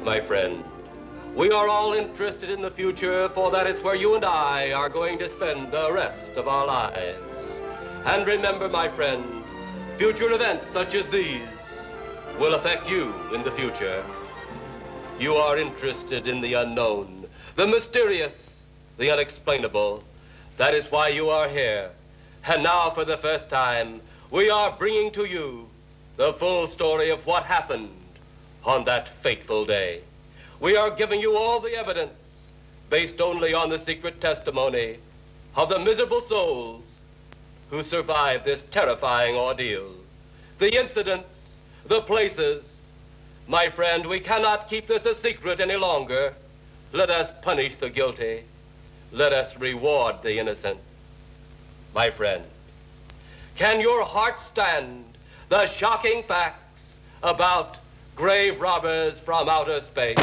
my friend. We are all interested in the future, for that is where you and I are going to spend the rest of our lives. And remember, my friend, future events such as these will affect you in the future. You are interested in the unknown, the mysterious, the unexplainable. That is why you are here. And now, for the first time, we are bringing to you the full story of what happened on that fateful day. We are giving you all the evidence based only on the secret testimony of the miserable souls who survived this terrifying ordeal. The incidents, the places. My friend, we cannot keep this a secret any longer. Let us punish the guilty. Let us reward the innocent. My friend, can your heart stand the shocking facts about grave robbers from outer space?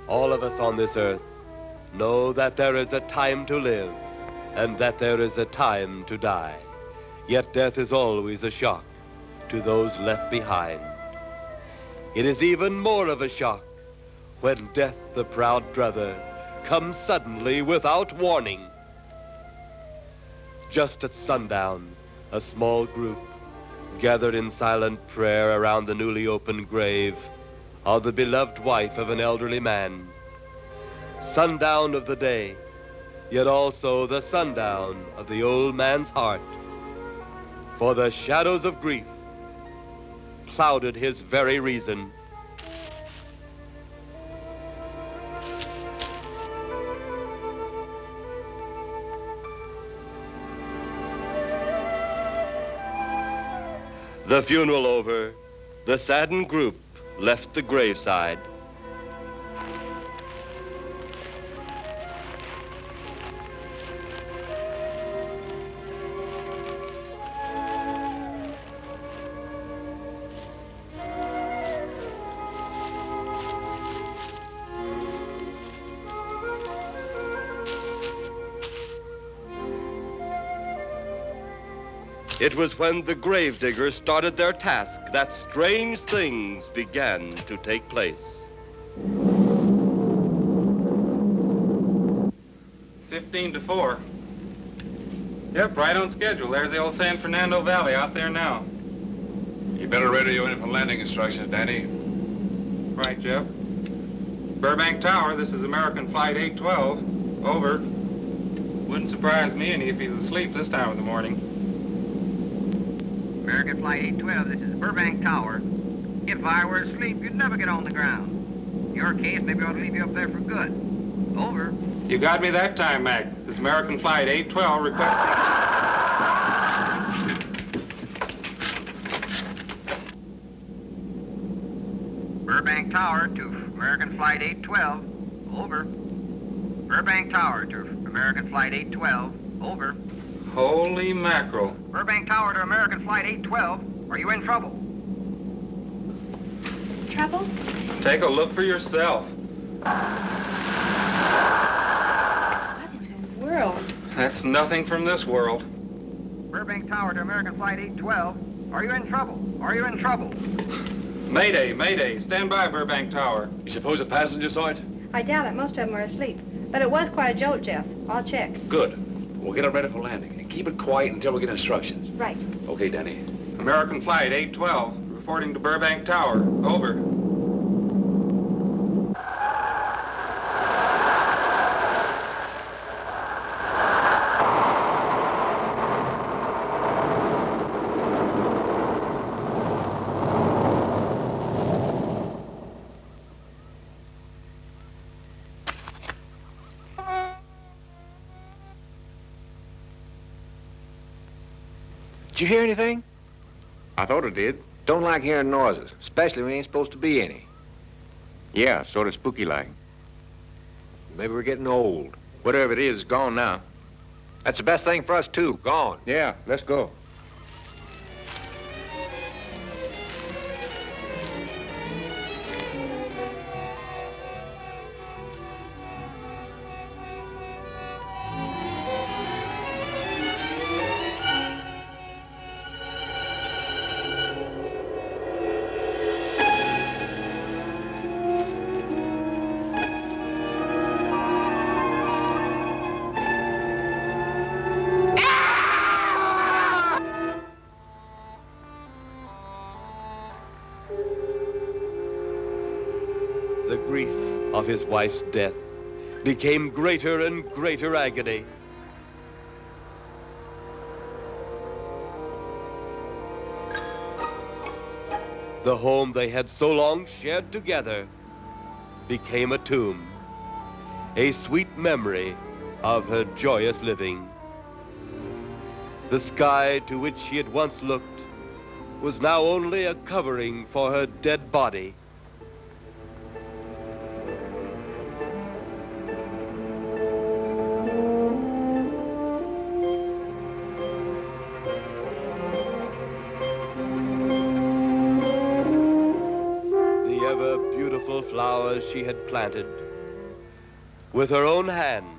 All of us on this earth know that there is a time to live and that there is a time to die. Yet death is always a shock to those left behind. It is even more of a shock when death, the proud brother, comes suddenly without warning. Just at sundown, a small group gathered in silent prayer around the newly opened grave of the beloved wife of an elderly man. Sundown of the day, yet also the sundown of the old man's heart. For the shadows of grief clouded his very reason. The funeral over, the saddened group left the graveside. It was when the gravediggers started their task that strange things began to take place. 15 to 4. Yep, right on schedule. There's the old San Fernando Valley out there now. You better radio in for landing instructions, Danny. Right, Jeff. Burbank Tower, this is American Flight 812. Over. Wouldn't surprise me any if he's asleep this time of the morning. American Flight 812, this is Burbank Tower. If I were asleep, you'd never get on the ground. In your case, maybe I ought to leave you up there for good. Over. You got me that time, Mac. This is American Flight 812 requesting... Burbank Tower to American Flight 812. Over. Burbank Tower to American Flight 812. Over. Holy mackerel. Burbank Tower to American Flight 812. Are you in trouble? Trouble? Take a look for yourself. What in the world? That's nothing from this world. Burbank Tower to American Flight 812. Are you in trouble? Are you in trouble? Mayday, mayday. Stand by, Burbank Tower. You suppose a passenger saw it? I doubt it. Most of them were asleep. But it was quite a jolt, Jeff. I'll check. Good. We'll get it ready for landing. And keep it quiet until we get instructions. Right. Okay, Danny. American Flight 812, reporting to Burbank Tower. Over. Did you hear anything? I thought it did. Don't like hearing noises, especially when there ain't supposed to be any. Yeah, sort of spooky-like. Maybe we're getting old. Whatever it is, it's gone now. That's the best thing for us, too. Gone. Yeah, let's go. The grief of his wife's death became greater and greater agony. The home they had so long shared together became a tomb, a sweet memory of her joyous living. The sky to which she had once looked was now only a covering for her dead body. Flowers she had planted with her own hands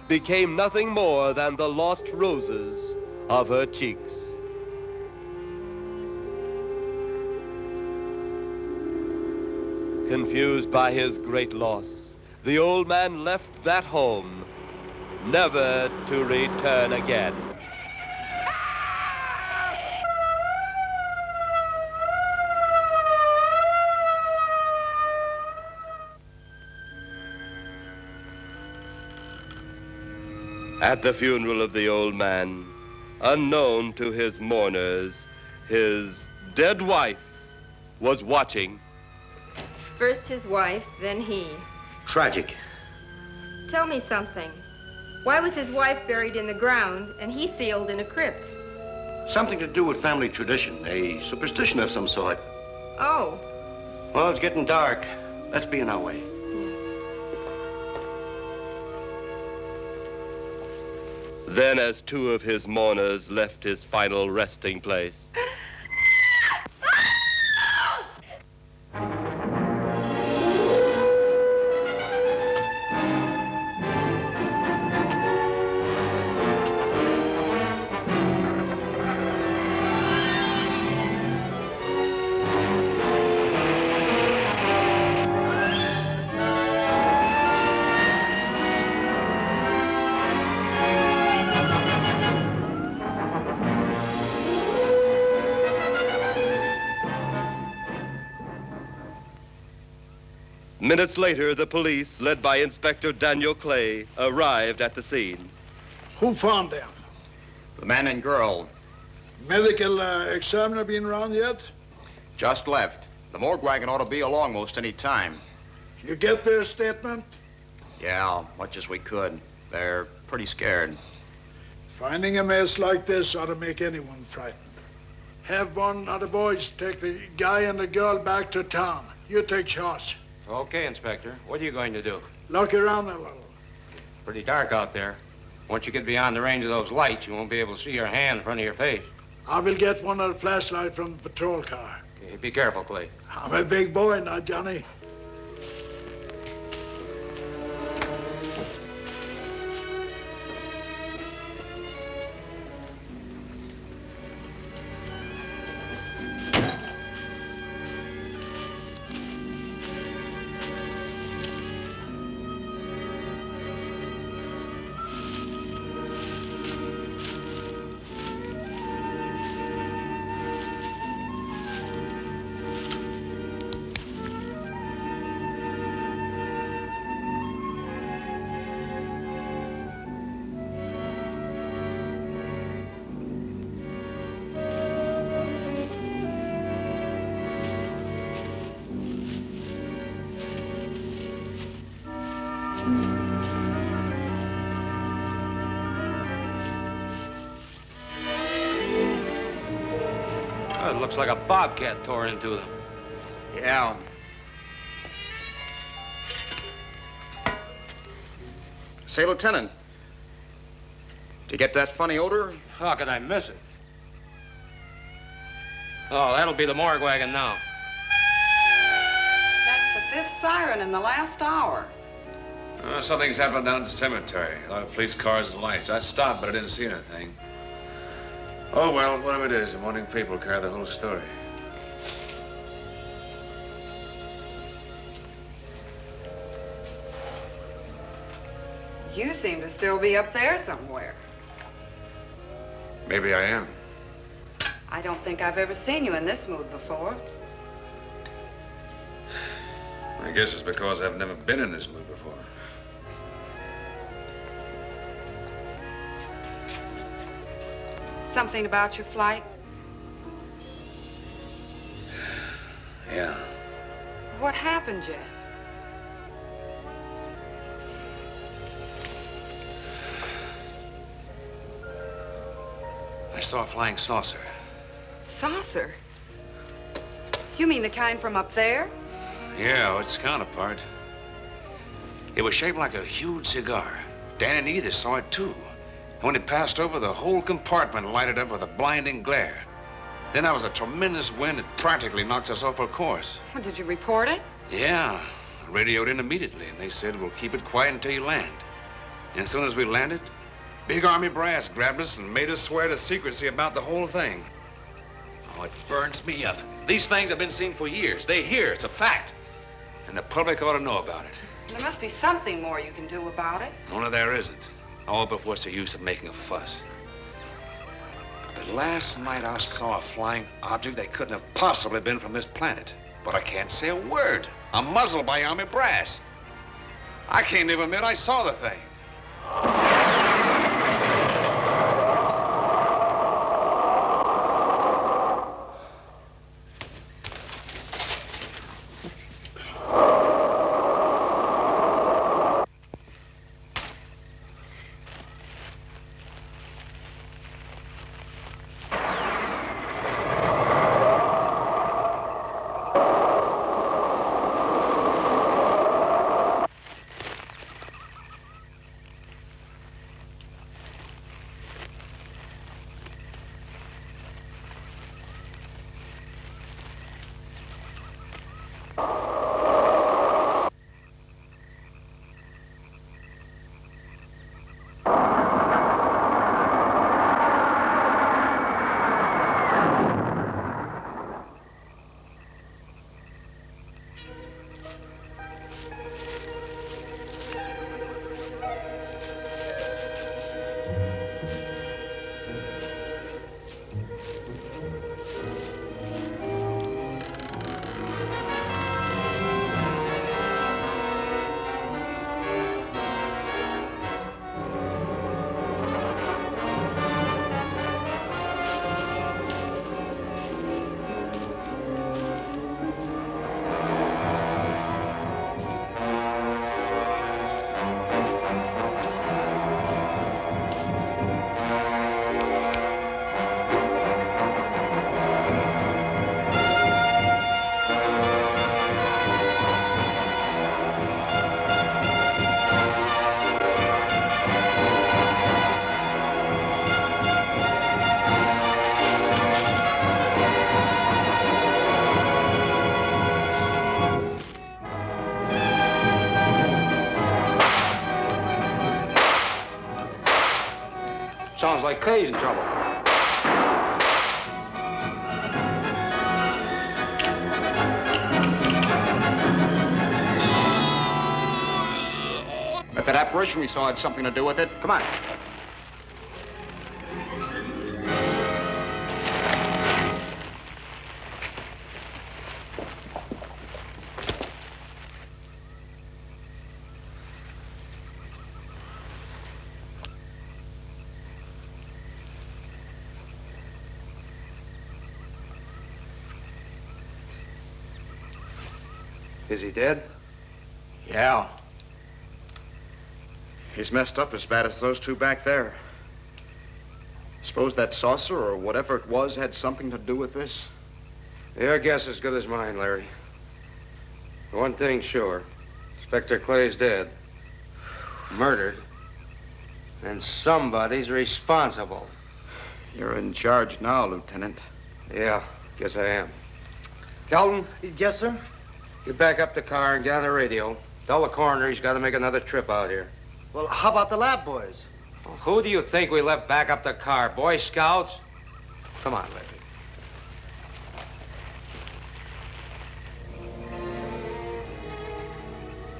became nothing more than the lost roses of her cheeks. Confused by his great loss, the old man left that home, never to return again. At the funeral of the old man, unknown to his mourners, his dead wife was watching. First his wife, then he. Tragic. Tell me something. Why was his wife buried in the ground and he sealed in a crypt? Something to do with family tradition, a superstition of some sort. Oh. Well, it's getting dark. Let's be on our way. Then, as two of his mourners left his final resting place, minutes later, the police, led by Inspector Daniel Clay, arrived at the scene. Who found them? The man and girl Medical examiner been around yet? just left. The morgue wagon ought to be along most any time. You get their statement? Yeah, much as we could. They're pretty scared. Finding a mess like this ought to make anyone frightened. Have one of the boys take the guy and the girl back to town. You take charge. Okay, Inspector. What are you going to do? Look around a little. It's pretty dark out there. Once you get beyond the range of those lights, you won't be able to see your hand in front of your face. I will get one of the flashlights from the patrol car. Okay, be careful, Clay. I'm a big boy now, Johnny. Looks like a bobcat tore into them. Yeah. Say, Lieutenant, did you get that funny odor? How could I miss it? Oh, that'll be the morgue wagon now. That's the 5th siren in the last hour. Something's happened down at the cemetery. A lot of police cars and lights. I stopped, but I didn't see anything. Oh, well, whatever it is, the morning paper will carry the whole story. You seem to still be up there somewhere. Maybe I am. I don't think I've ever seen you in this mood before. I guess it's because I've never been in this mood before. Something about your flight? Yeah. What happened, Jeff? I saw a flying saucer. Saucer? You mean the kind from up there? Yeah, its counterpart. It was shaped like a huge cigar. Dan and Edith saw it, too. When it passed over, the whole compartment lighted up with a blinding glare. Then there was a tremendous wind that practically knocked us off our course. Well, did you report it? Yeah. I radioed in immediately, and they said, we'll keep it quiet until you land. And as soon as we landed, Big Army brass grabbed us and made us swear to secrecy about the whole thing. Oh, it burns me up. These things have been seen for years. They hear. It's a fact. And the public ought to know about it. There must be something more you can do about it. Only there isn't. Oh, but what's the use of making a fuss? But last night I saw a flying object that couldn't have possibly been from this planet. But I can't say a word. I'm muzzled by Army brass. I can't even admit I saw the thing. Sounds like Kay's in trouble. If that apparition we saw had something to do with it, come on. Is he dead? Yeah. He's messed up as bad as those two back there. Suppose that saucer or whatever it was had something to do with this? Your guess is as good as mine, Larry. One thing's sure. Inspector Clay's dead. Murdered. And somebody's responsible. You're in charge now, Lieutenant. Yeah, guess I am. Kelton? Yes, sir? Get back up the car and get on the radio. Tell the coroner he's got to make another trip out here. Well, how about the lab boys? Well, who do you think we left back up the car? Boy Scouts? Come on, Larry.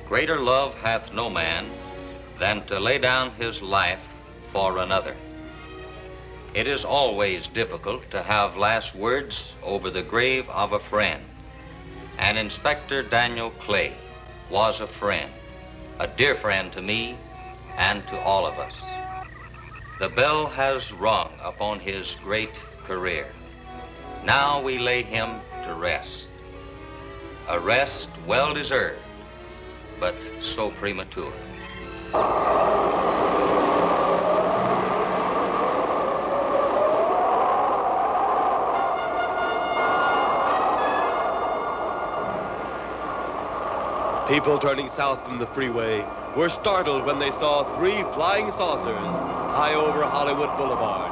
Greater love hath no man than to lay down his life for another. It is always difficult to have last words over the grave of a friend. And Inspector Daniel Clay was a friend, a dear friend to me and to all of us. The bell has rung upon his great career. Now we lay him to rest. A rest well deserved, but so premature. People turning south from the freeway were startled when they saw 3 flying saucers high over Hollywood Boulevard.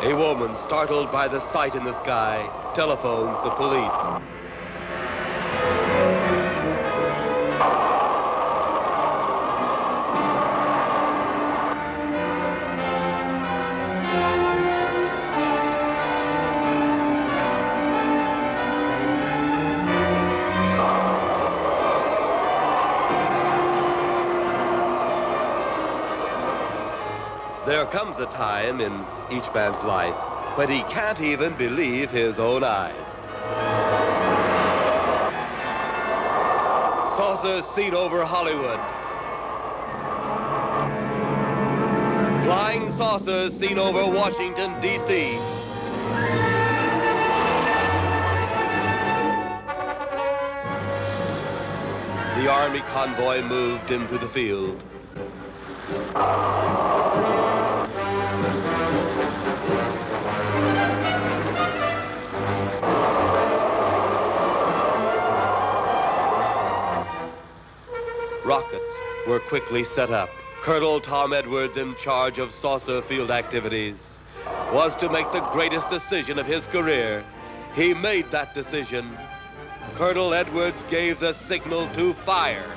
A woman, startled by the sight in the sky, telephones the police. There comes a time in each man's life when he can't even believe his own eyes. Saucers seen over Hollywood. Flying saucers seen over Washington, D.C. The Army convoy moved into the field. Rockets were quickly set up. Colonel Tom Edwards, in charge of saucer field activities, was to make the greatest decision of his career. He made that decision. Colonel Edwards gave the signal to fire.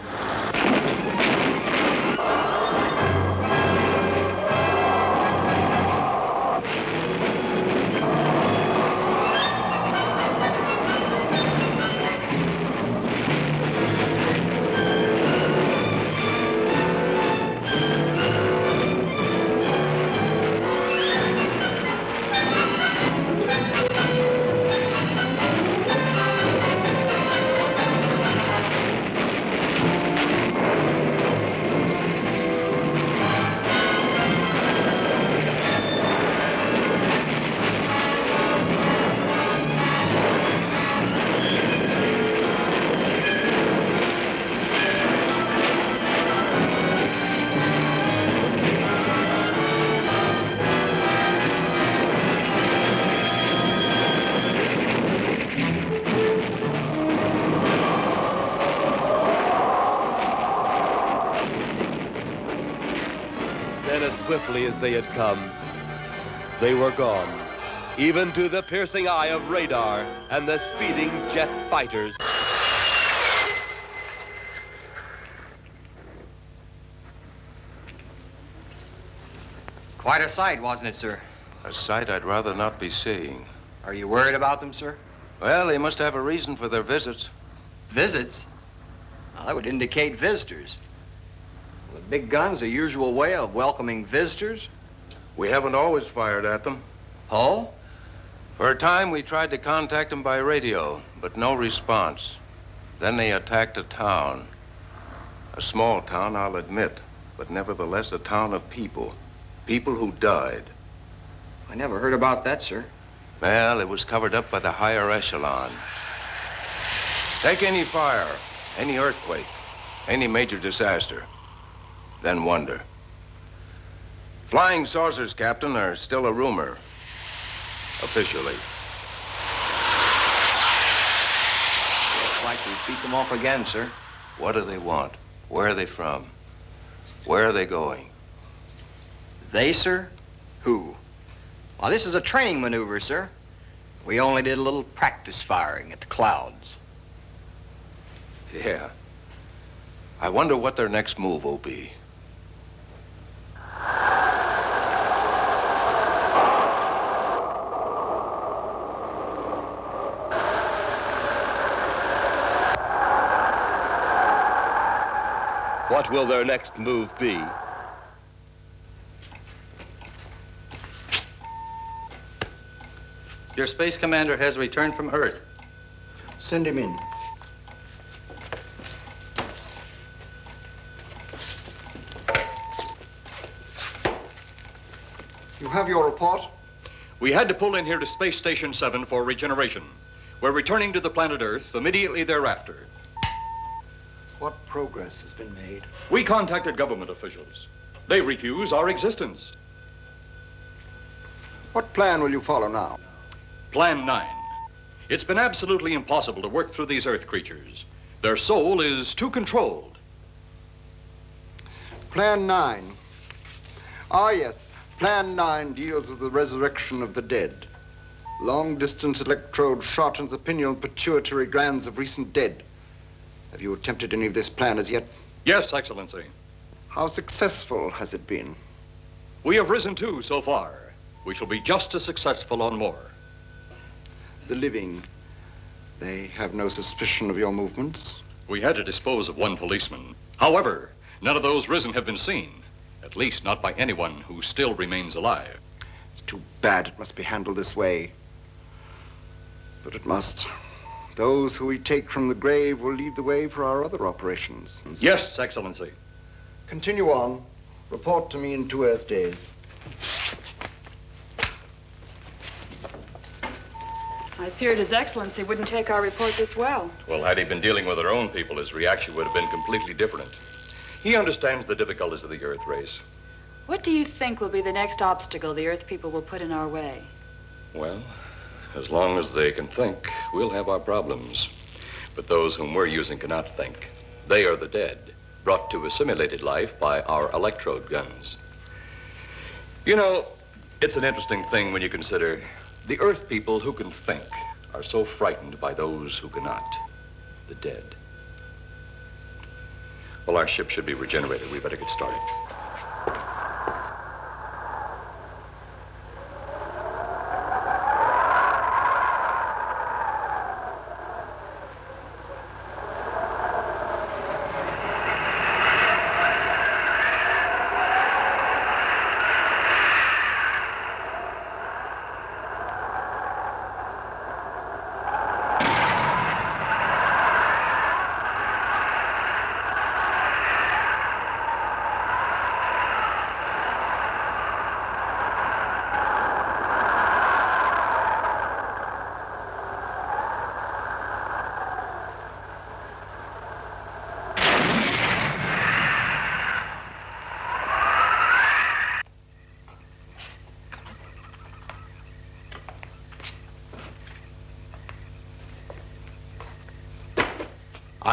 Swiftly as they had come, they were gone, even to the piercing eye of radar and the speeding jet fighters. Quite a sight, wasn't it, sir? A sight I'd rather not be seeing. Are you worried about them, sir? Well, they must have a reason for their visits. Visits? Well, that would indicate visitors. The big gun's the usual way of welcoming visitors. We haven't always fired at them. Oh? For a time, we tried to contact them by radio, but no response. Then they attacked a town. A small town, I'll admit, but nevertheless a town of people. People who died. I never heard about that, sir. Well, it was covered up by the higher echelon. Take any fire, any earthquake, any major disaster, then wonder. Flying saucers, Captain, are still a rumor, officially. Looks like we beat them off again, sir. What do they want? Where are they from? Where are they going? They, sir? Who? Well, this is a training maneuver, sir. We only did a little practice firing at the clouds. Yeah. I wonder what their next move will be. What will their next move be? Your space commander has returned from Earth. Send him in. You have your report? We had to pull in here to Space Station 7 for regeneration. We're returning to the planet Earth immediately thereafter. What progress has been made? We contacted government officials. They refuse our existence. What plan will you follow now? Plan 9. It's been absolutely impossible to work through these Earth creatures. Their soul is too controlled. Plan 9. Ah, yes. Plan 9 deals with the resurrection of the dead. Long-distance electrode shot into the pineal and pituitary glands of recent dead. Have you attempted any of this plan as yet? Yes, Excellency. How successful has it been? We have risen too so far. We shall be just as successful on more. The living, they have no suspicion of your movements? We had to dispose of one policeman. However, none of those risen have been seen. At least not by anyone who still remains alive. It's too bad it must be handled this way. But it must. Those who we take from the grave will lead the way for our other operations. Yes, Excellency. Continue on. Report to me in 2 Earth days. I feared His Excellency wouldn't take our report this well. Well, had he been dealing with our own people, his reaction would have been completely different. He understands the difficulties of the Earth race. What do you think will be the next obstacle the Earth people will put in our way? Well, as long as they can think, we'll have our problems. But those whom we're using cannot think. They are the dead, brought to a simulated life by our electrode guns. You know, it's an interesting thing when you consider the Earth people who can think are so frightened by those who cannot, the dead. Well, our ship should be regenerated. We better get started.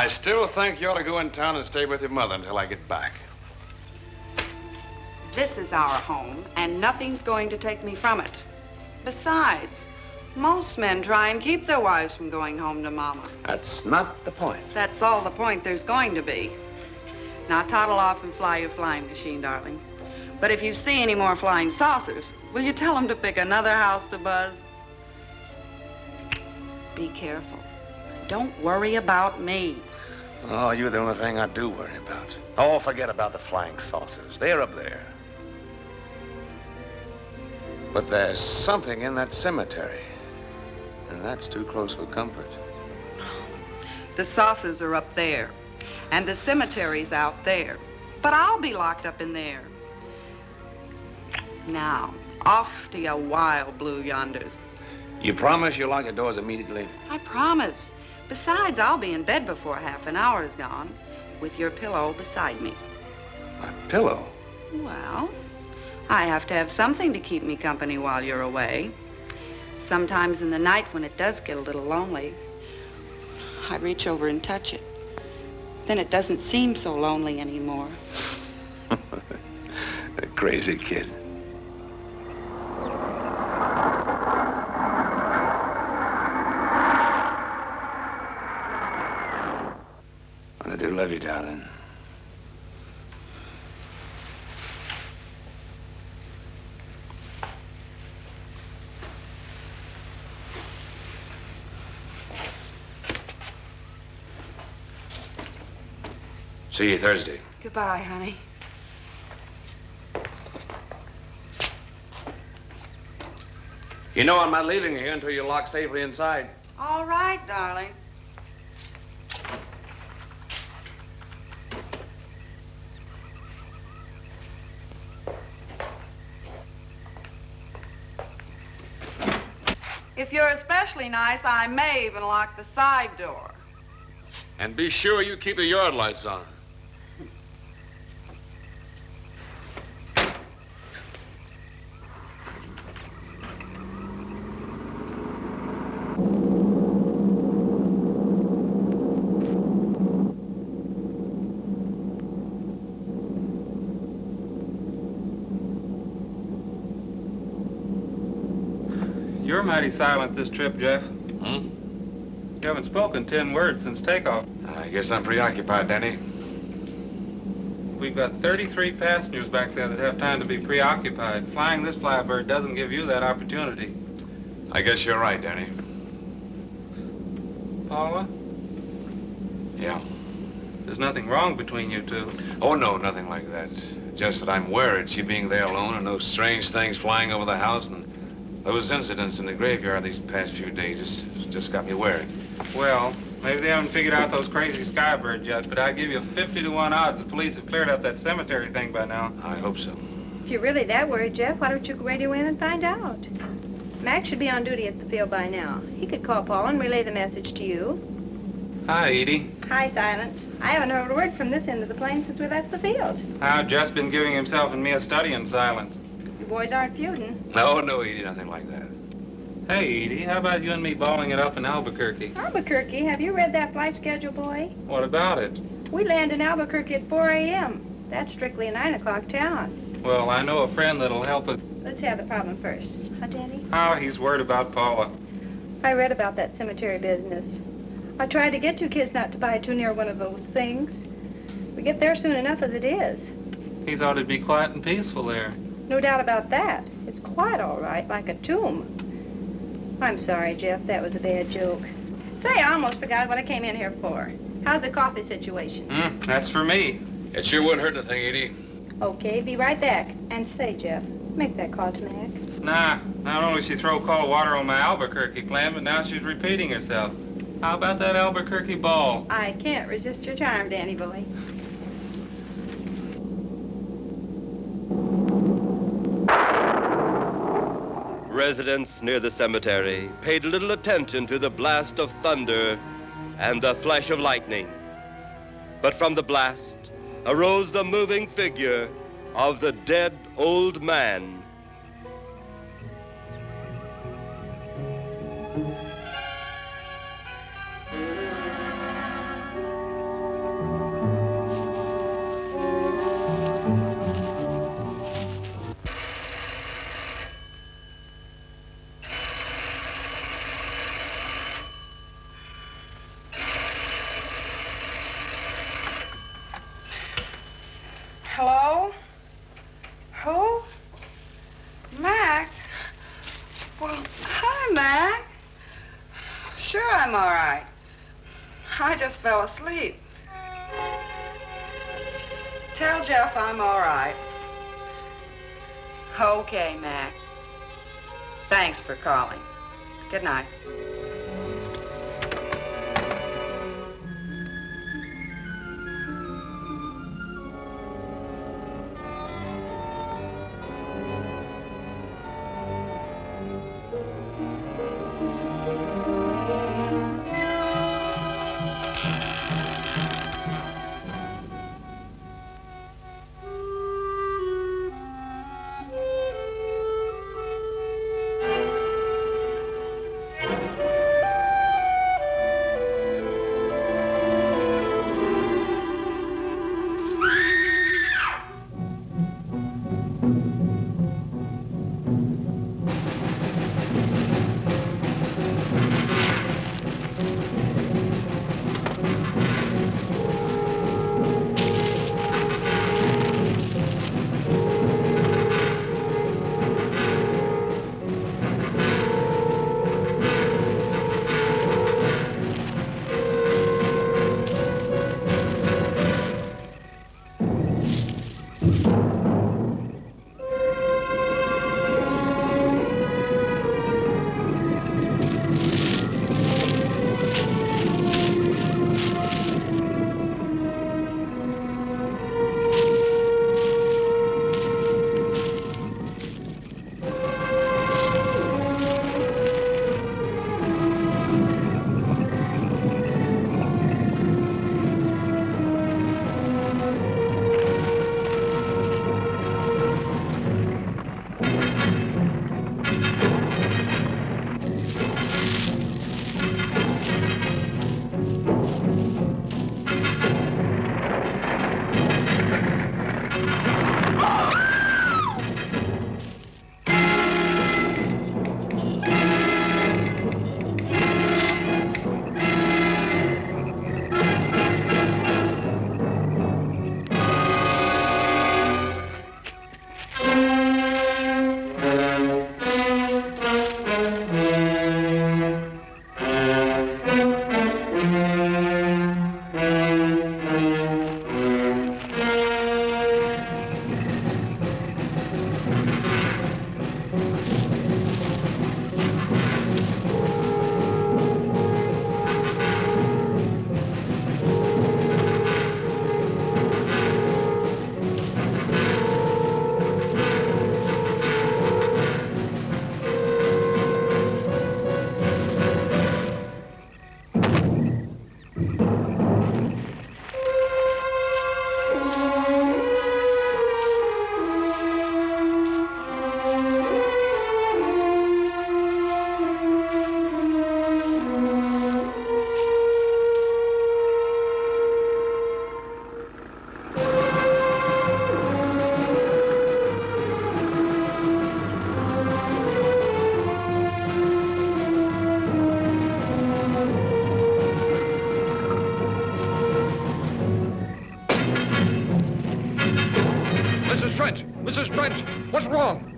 I still think you ought to go in town and stay with your mother until I get back. This is our home, and nothing's going to take me from it. Besides, most men try and keep their wives from going home to Mama. That's not the point. That's all the point there's going to be. Now toddle off and fly your flying machine, darling. But if you see any more flying saucers, will you tell them to pick another house to buzz? Be careful. Don't worry about me. Oh, you're the only thing I do worry about. Oh, forget about the flying saucers. They're up there. But there's something in that cemetery. And that's too close for comfort. The saucers are up there, and the cemetery's out there. But I'll be locked up in there. Now, off to your wild blue yonders. You promise you'll lock your doors immediately? I promise. Besides, I'll be in bed before half an hour is gone, with your pillow beside me. My pillow? Well, I have to have something to keep me company while you're away. Sometimes in the night when it does get a little lonely, I reach over and touch it. Then it doesn't seem so lonely anymore. A crazy kid. I do love you, darling. See you Thursday. Goodbye, honey. You know I'm not leaving you here until you're locked safely inside. All right, darling. If you're especially nice, I may even lock the side door. And be sure you keep the yard lights on. You're mighty silent this trip, Jeff. You haven't spoken 10 words since takeoff. I guess I'm preoccupied, Danny. We've got 33 passengers back there that have time to be preoccupied. Flying this flybird doesn't give you that opportunity. I guess you're right, Danny. Paula? Yeah. There's nothing wrong between you two. Oh, no, nothing like that. Just that I'm worried she being there alone and those strange things flying over the house and those incidents in the graveyard these past few days it's just got me worried. Well, maybe they haven't figured out those crazy skybirds yet, but I'd give you 50 to 1 odds the police have cleared up that cemetery thing by now. I hope so. If you're really that worried, Jeff, why don't you radio in and find out? Mac should be on duty at the field by now. He could call Paul and relay the message to you. Hi, Edie. Hi, Silence. I haven't heard a word from this end of the plane since we left the field. I've just been giving himself and me a study in silence. You boys aren't feuding. No, Edie, nothing like that. Hey, Edie, how about you and me balling it up in Albuquerque? Albuquerque? Have you read that flight schedule, boy? What about it? We land in Albuquerque at 4 a.m. That's strictly a 9 o'clock town. Well, I know a friend that'll help us. Let's have the problem first. Huh, Danny? Oh, he's worried about Paula. I read about that cemetery business. I tried to get 2 kids not to buy too near one of those things. We get there soon enough as it is. He thought it'd be quiet and peaceful there. No doubt about that. It's quiet all right, like a tomb. I'm sorry, Jeff. That was a bad joke. Say, I almost forgot what I came in here for. How's the coffee situation? That's for me. It sure wouldn't hurt anything, Edie. Okay, be right back. And say, Jeff, make that call to Mac. Nah, not only she throw cold water on my Albuquerque plan, but now she's repeating herself. How about that Albuquerque ball? I can't resist your charm, Danny boy. Residents near the cemetery paid little attention to the blast of thunder and the flash of lightning. But from the blast arose the moving figure of the dead old man. Hello? Who? Mac? Well, hi, Mac. Sure, I'm all right. I just fell asleep. Tell Jeff I'm all right. Okay, Mac. Thanks for calling. Good night. French. What's wrong?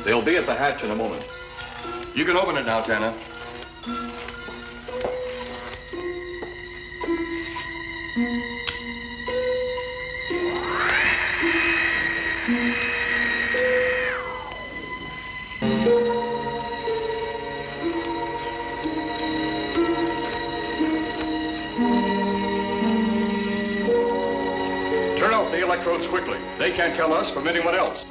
They'll be at the hatch in a moment. You can open it now, Tanna. Turn off the electrodes quickly. They can't tell us from anyone else.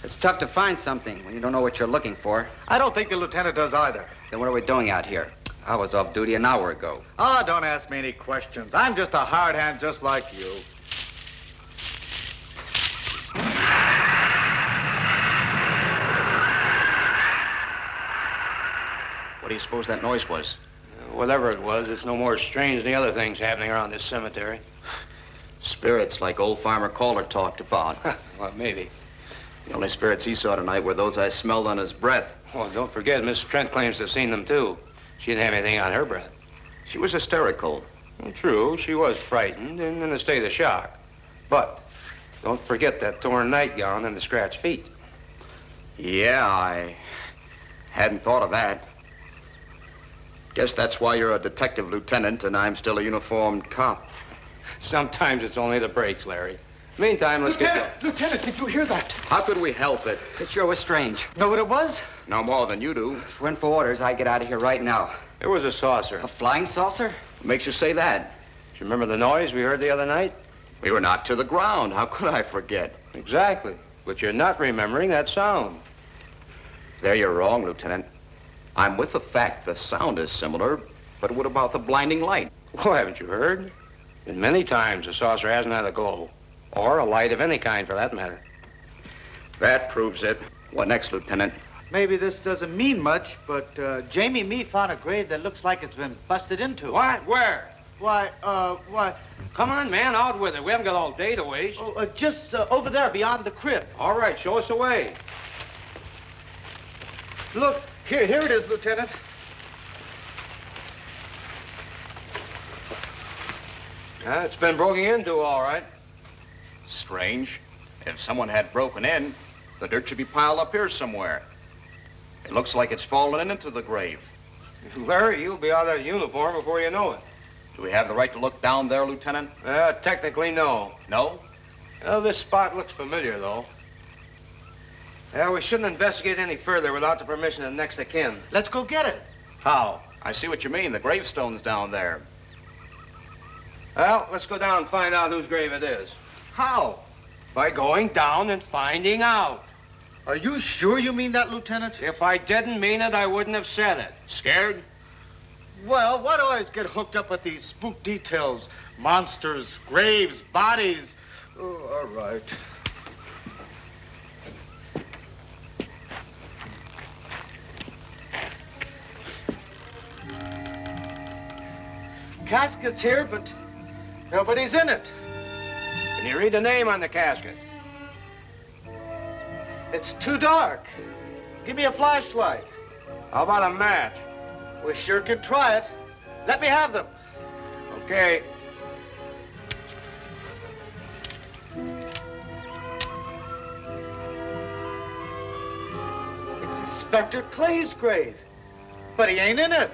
It's tough to find something when you don't know what you're looking for. I don't think the lieutenant does either. Then what are we doing out here? I was off duty an hour ago. Oh, don't ask me any questions. I'm just a hard hand just like you. What do you suppose that noise was? Whatever it was, it's no more strange than the other things happening around this cemetery. Spirits like old Farmer Calder talked about. Well, maybe. The only spirits he saw tonight were those I smelled on his breath. Well, don't forget, Miss Trent claims to have seen them, too. She didn't have anything on her breath. She was hysterical. Well, true, she was frightened and in a state of shock. But don't forget that torn nightgown and the scratched feet. Yeah, I hadn't thought of that. Guess that's why you're a detective lieutenant and I'm still a uniformed cop. Sometimes it's only the breaks, Larry. Meantime, let's get... Lieutenant, did you hear that? How could we help it? It sure was strange. Know what it was? No more than you do. If it weren't for orders, I'd get out of here right now. It was a saucer. A flying saucer? What makes you say that? Do you remember the noise we heard the other night? We were knocked to the ground. How could I forget? Exactly. But you're not remembering that sound. There you're wrong, Lieutenant. I'm with the fact the sound is similar, but what about the blinding light? Well, haven't you heard? And many times the saucer hasn't had a glow. Or a light of any kind, for that matter. That proves it. What next, Lieutenant? Maybe this doesn't mean much, but Jamie Mee found a grave that looks like it's been busted into. What? Where? Why, Come on, man, out with it. We haven't got all day to waste. Just over there beyond the crib. All right, show us the way. Look, Here it is, Lieutenant. It's been broken into, all right. Strange. If someone had broken in, the dirt should be piled up here somewhere. It looks like it's fallen into the grave. Larry, you'll be out of that uniform before you know it. Do we have the right to look down there, Lieutenant? Technically, no. No? Well, this spot looks familiar, though. Yeah, we shouldn't investigate any further without the permission of next of kin. Let's go get it. How? I see what you mean. The gravestone's down there. Well, let's go down and find out whose grave it is. How? By going down and finding out. Are you sure you mean that, Lieutenant? If I didn't mean it, I wouldn't have said it. Scared? Well, why do I always get hooked up with these spook details? Monsters, graves, bodies. Oh, all right. Casket's here, but nobody's in it. Can you read the name on the casket? It's too dark. Give me a flashlight. How about a match? We sure can try it. Let me have them. Okay. It's Inspector Clay's grave, but he ain't in it.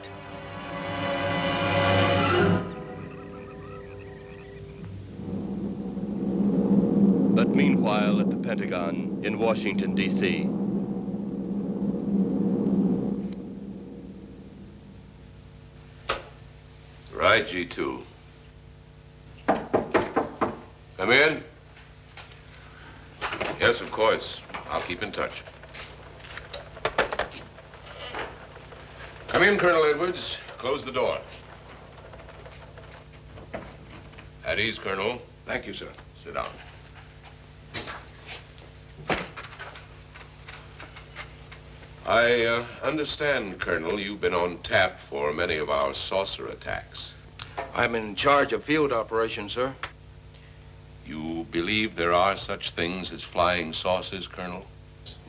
But meanwhile, at the Pentagon in Washington, D.C., Right, G2. Come in. Yes, of course. I'll keep in touch. Come in, Colonel Edwards. Close the door. At ease, Colonel. Thank you, sir. Sit down. I understand, Colonel, you've been on tap for many of our saucer attacks. I'm in charge of field operations, sir. You believe there are such things as flying saucers, Colonel?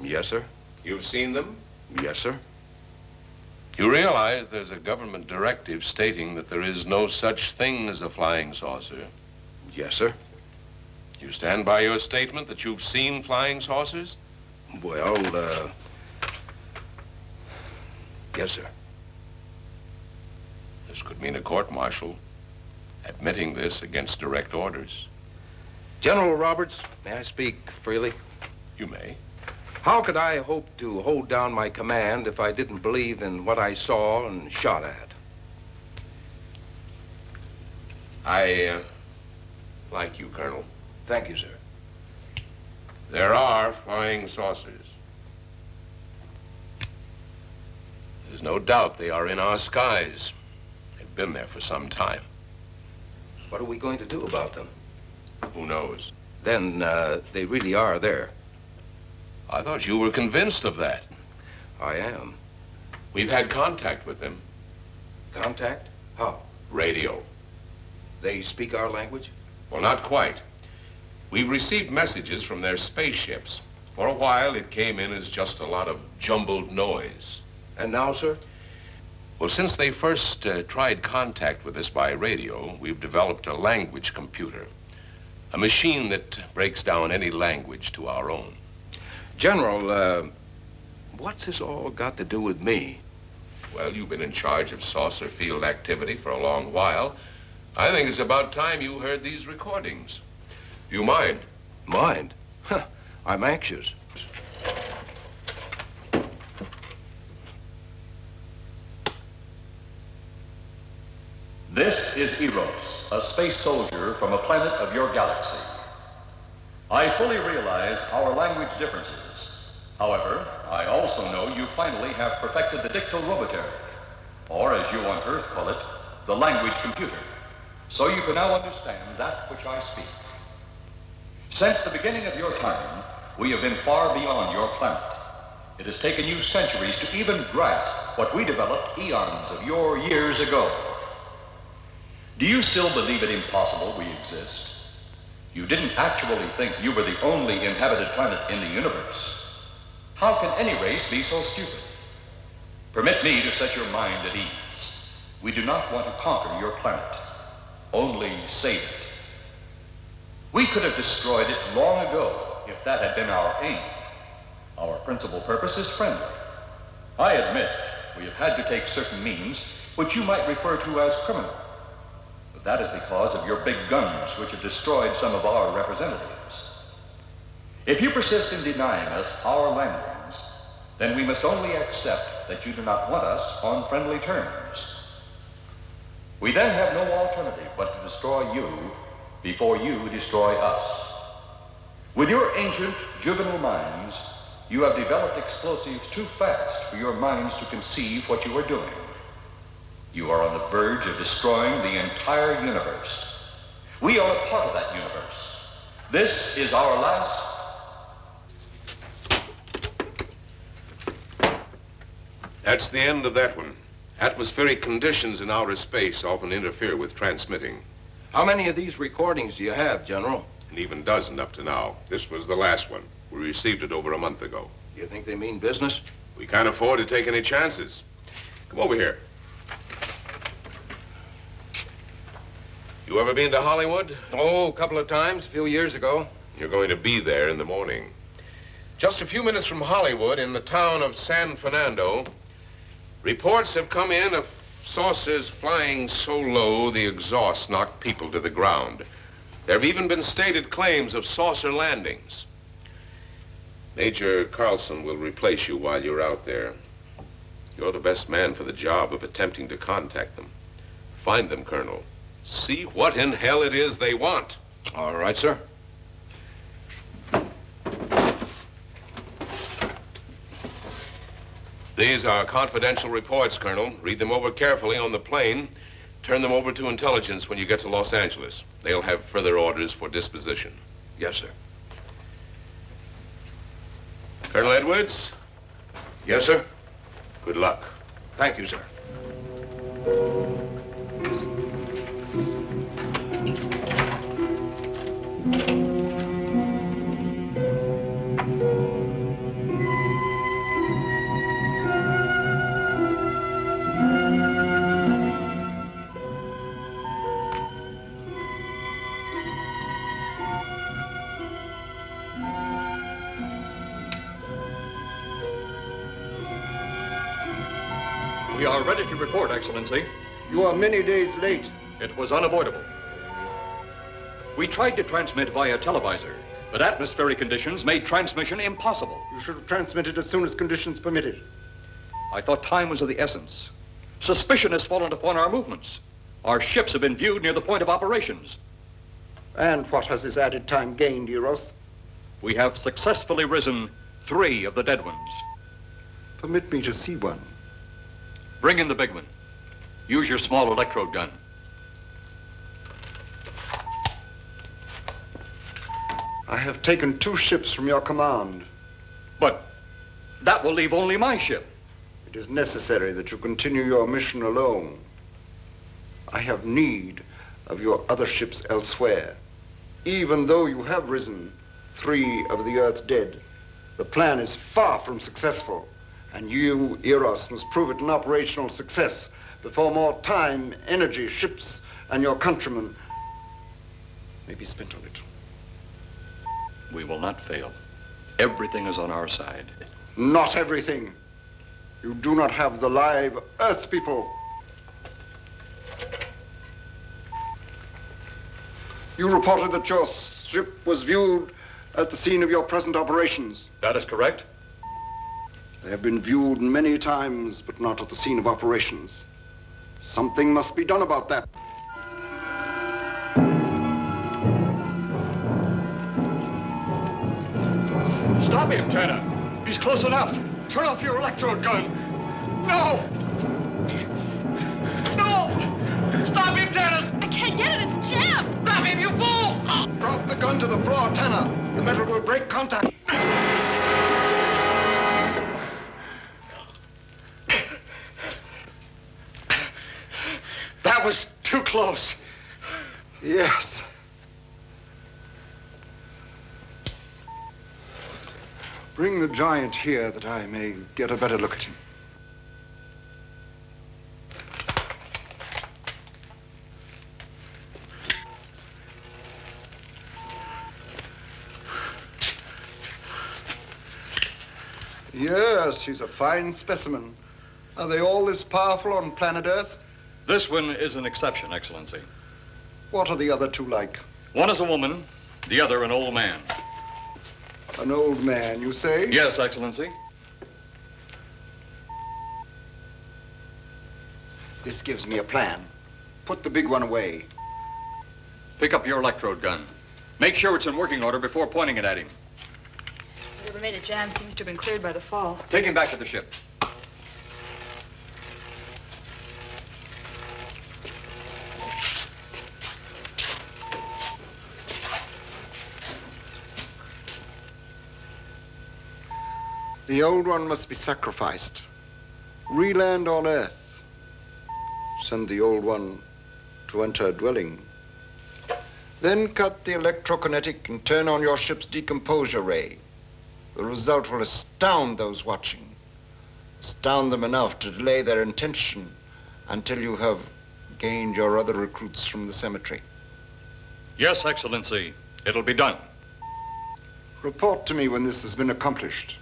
Yes, sir. You've seen them? Yes, sir. You realize there's a government directive stating that there is no such thing as a flying saucer? Yes, sir. You stand by your statement that you've seen flying saucers? Well, yes, sir. This could mean a court-martial, admitting this against direct orders. General Roberts, may I speak freely? You may. How could I hope to hold down my command if I didn't believe in what I saw and shot at? I like you, Colonel. Thank you, sir. There are flying saucers. There's no doubt they are in our skies. They've been there for some time. What are we going to do about them? Who knows? Then, they really are there. I thought you were convinced of that. I am. We've had contact with them. Contact? How? Radio. They speak our language? Well, not quite. We've received messages from their spaceships. For a while, it came in as just a lot of jumbled noise. And now, sir? Well, since they first tried contact with us by radio, we've developed a language computer. A machine that breaks down any language to our own. General, what's this all got to do with me? Well, you've been in charge of saucer field activity for a long while. I think it's about time you heard these recordings. Do you mind? Mind? Huh, I'm anxious. This is Eros, a space soldier from a planet of your galaxy. I fully realize our language differences. However, I also know you finally have perfected the dictorobotery, or as you on Earth call it, the language computer. So you can now understand that which I speak. Since the beginning of your time, we have been far beyond your planet. It has taken you centuries to even grasp what we developed eons of your years ago. Do you still believe it impossible we exist? You didn't actually think you were the only inhabited planet in the universe. How can any race be so stupid? Permit me to set your mind at ease. We do not want to conquer your planet, only save it. We could have destroyed it long ago if that had been our aim. Our principal purpose is friendly. I admit we have had to take certain means which you might refer to as criminal. But that is because of your big guns which have destroyed some of our representatives. If you persist in denying us our landings, then we must only accept that you do not want us on friendly terms. We then have no alternative but to destroy you before you destroy us. With your ancient juvenile minds, you have developed explosives too fast for your minds to conceive what you are doing. You are on the verge of destroying the entire universe. We are a part of that universe. This is our last... That's the end of that one. Atmospheric conditions in outer space often interfere with transmitting. How many of these recordings do you have, General? An even dozen up to now. This was the last one. We received it over a month ago. Do you think they mean business? We can't afford to take any chances. Come over here. You ever been to Hollywood? Oh, a couple of times, a few years ago. You're going to be there in the morning. Just a few minutes from Hollywood, in the town of San Fernando, reports have come in of saucers flying so low the exhaust knocked people to the ground. There have even been stated claims of saucer landings. Major Carlson will replace you while you're out there. You're the best man for the job of attempting to contact them. Find them, Colonel. See what in hell it is they want. All right, sir. These are confidential reports, Colonel. Read them over carefully on the plane. Turn them over to intelligence when you get to Los Angeles. They'll have further orders for disposition. Yes, sir. Colonel Edwards? Yes, sir. Good luck. Thank you, sir. We are ready to report, Excellency. You are many days late. It was unavoidable. We tried to transmit via televisor, but atmospheric conditions made transmission impossible. You should have transmitted as soon as conditions permitted. I thought time was of the essence. Suspicion has fallen upon our movements. Our ships have been viewed near the point of operations. And what has this added time gained, Eros? We have successfully risen 3 of the dead ones. Permit me to see one. Bring in the big one. Use your small electrode gun. I have taken 2 ships from your command. But that will leave only my ship. It is necessary that you continue your mission alone. I have need of your other ships elsewhere. Even though you have risen 3 of the Earth's dead, the plan is far from successful. And you, Eros, must prove it an operational success before more time, energy, ships, and your countrymen may be spent on it. We will not fail. Everything is on our side. Not everything. You do not have the live Earth people. You reported that your ship was viewed at the scene of your present operations. That is correct. They have been viewed many times, but not at the scene of operations. Something must be done about that. Stop him, Tanna. He's close enough. Turn off your electrode gun. No! No! Stop him, Tanna! I can't get it. It's jammed. Stop him, you fool! Drop the gun to the floor, Tanna. The metal will break contact. That was too close. Yes. Bring the giant here that I may get a better look at him. Yes, she's a fine specimen. Are they all this powerful on planet Earth? This one is an exception, Excellency. What are the other two like? One is a woman, the other an old man. An old man, you say? Yes, Excellency. This gives me a plan. Put the big one away. Pick up your electrode gun. Make sure it's in working order before pointing it at him. Whatever made it jam seems to have been cleared by the fall. Take him back to the ship. The old one must be sacrificed. Re-land on Earth. Send the old one to enter a dwelling. Then cut the electrokinetic and turn on your ship's decomposure ray. The result will astound those watching. Astound them enough to delay their intention until you have gained your other recruits from the cemetery. Yes, Excellency. It'll be done. Report to me when this has been accomplished.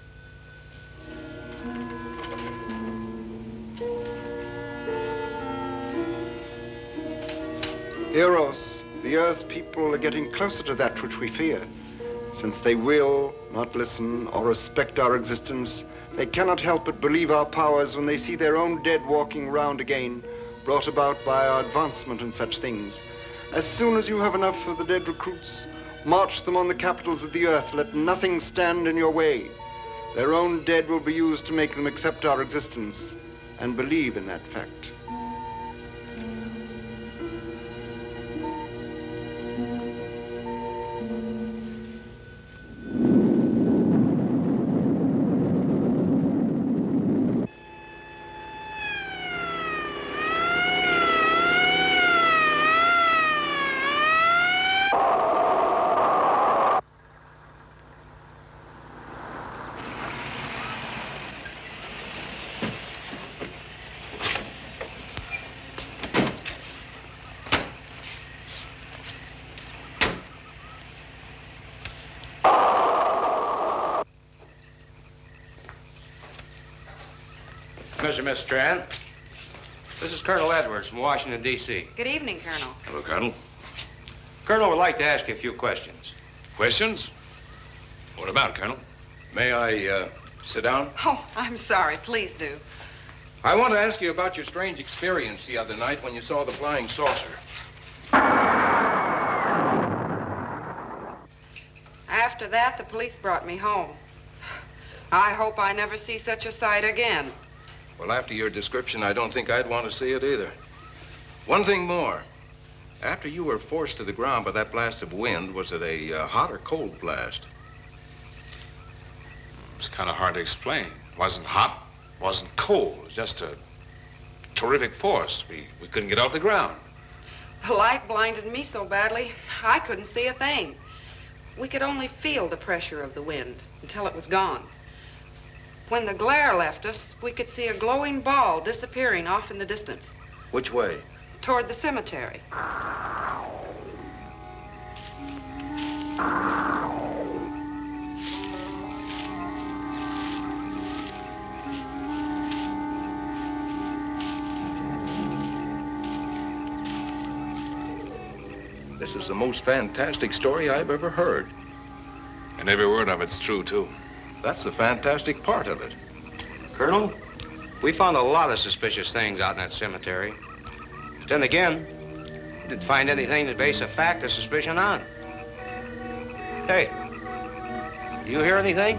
Eros, the Earth people are getting closer to that which we fear. Since they will not listen or respect our existence, they cannot help but believe our powers when they see their own dead walking round again, brought about by our advancement and such things. As soon as you have enough of the dead recruits, march them on the capitals of the Earth. Let nothing stand in your way. Their own dead will be used to make them accept our existence and believe in that fact. Mr. Miss Strand, this is Colonel Edwards from Washington, D.C. Good evening, Colonel. Hello, Colonel. Colonel would like to ask you a few questions. Questions? What about, Colonel? May I sit down? Oh, I'm sorry. Please do. I want to ask you about your strange experience the other night when you saw the flying saucer. After that, the police brought me home. I hope I never see such a sight again. Well, after your description, I don't think I'd want to see it either. One thing more. After you were forced to the ground by that blast of wind, was it a hot or cold blast? It's kind of hard to explain. It wasn't hot, wasn't cold. It was just a terrific force. We couldn't get off the ground. The light blinded me so badly, I couldn't see a thing. We could only feel the pressure of the wind until it was gone. When the glare left us, we could see a glowing ball disappearing off in the distance. Which way? Toward the cemetery. This is the most fantastic story I've ever heard. And every word of it's true, too. That's the fantastic part of it. Colonel, we found a lot of suspicious things out in that cemetery. But then again, we didn't find anything to base a fact or suspicion on. Hey, you hear anything?